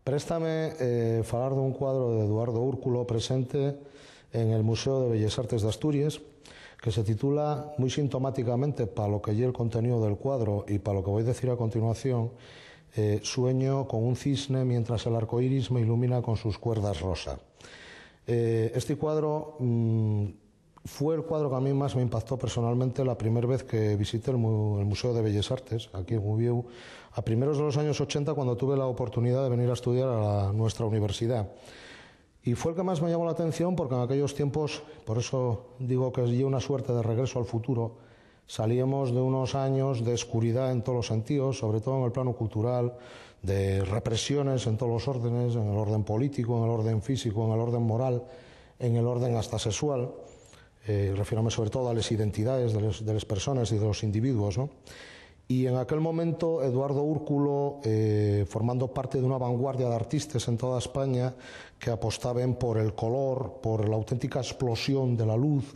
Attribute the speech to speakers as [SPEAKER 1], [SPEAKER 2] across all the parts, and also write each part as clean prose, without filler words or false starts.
[SPEAKER 1] Préstame falar dun cuadro de Eduardo Úrculo presente en el Museo de Bellas Artes de Asturias, que se titula, muy sintomáticamente para lo que lle el contenido del cuadro y para lo que voy a decir a continuación, Sueño con un cisne mientras el arco iris me ilumina con sus cuerdas rosa. Este cuadro fue el cuadro que a mí más me impactó personalmente la primera vez que visité el Museo de Bellas Artes, aquí en Ubiu, a primeros de los años 80, cuando tuve la oportunidad de venir a estudiar a nuestra universidad. Y fue el que más me llamó la atención porque en aquellos tiempos, por eso digo que es una suerte de regreso al futuro, salíamos de unos años de oscuridad en todos los sentidos, sobre todo en el plano cultural, de represiones en todos los órdenes, en el orden político, en el orden físico, en el orden moral, en el orden hasta sexual. Refiero sobre todo a las identidades de las personas y de los individuos, ¿no? Y en aquel momento Eduardo Úrculo, formando parte de una vanguardia de artistas en toda España que apostaban por el color, por la auténtica explosión de la luz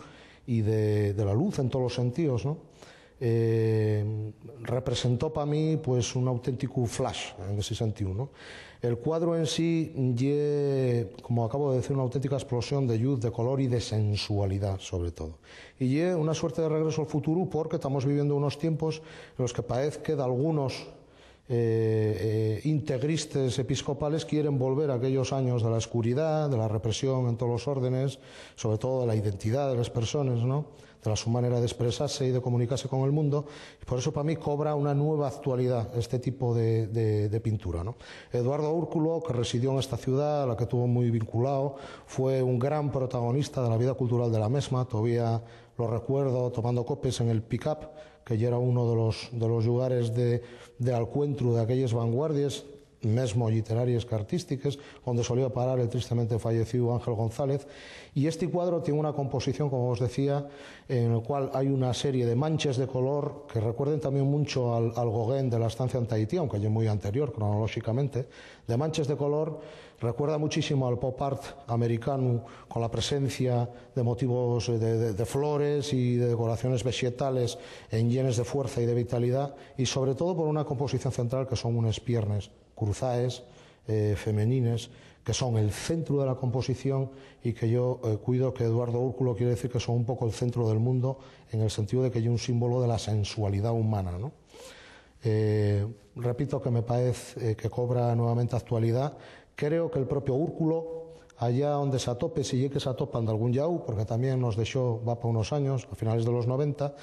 [SPEAKER 1] y de la luz en todos los sentidos, ¿no? Representó para mí pues un auténtico flash en ese sentido, ¿no? El cuadro en sí, como acabo de decir, una auténtica explosión de luz, de color y de sensualidad sobre todo. Y una suerte de regreso al futuro porque estamos viviendo unos tiempos en los que parece que de algunos integristas episcopales quieren volver a aquellos años de la oscuridad, de la represión en todos los órdenes, sobre todo de la identidad de las personas, ¿no? De su manera de expresarse y de comunicarse con el mundo, y por eso para mí cobra una nueva actualidad este tipo de pintura, ¿no? Eduardo Úrculo, que residió en esta ciudad, a la que estuvo muy vinculado, fue un gran protagonista de la vida cultural de la misma. Todavía lo recuerdo tomando copes en el Pick-up, que ya era uno de los lugares de encuentro de aquellas vanguardias, mesmo literarias que artísticas, donde solía parar el tristemente fallecido Ángel González. Y este cuadro tiene una composición, como os decía, en el cual hay una serie de manchas de color que recuerden también mucho al Gauguin de la estancia en Tahití, aunque es muy anterior cronológicamente, de manchas de color. Recuerda muchísimo al pop art americano, con la presencia de motivos de flores y de decoraciones vegetales en llenes de fuerza y de vitalidad, y sobre todo por una composición central que son unas piernas cruzaes, femenines, que son el centro de la composición y que yo cuido que Eduardo Úrculo quiere decir que son un poco el centro del mundo, en el sentido de que hay un símbolo de la sensualidad humana, ¿no? Repito que me parece que cobra nuevamente actualidad. Creo que el propio Úrculo, allá donde se atope, si que se atopan de algún yau, porque también nos dejó, va para unos años, a finales de los 90,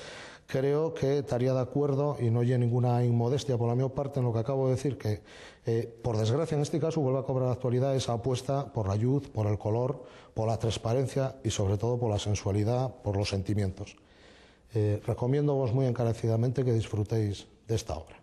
[SPEAKER 1] creo que estaría de acuerdo, y no hay ninguna inmodestia por la mi parte en lo que acabo de decir, que por desgracia en este caso vuelve a cobrar actualidad esa apuesta por la luz, por el color, por la transparencia y sobre todo por la sensualidad, por los sentimientos. Recomiendo vos muy encarecidamente que disfrutéis de esta obra.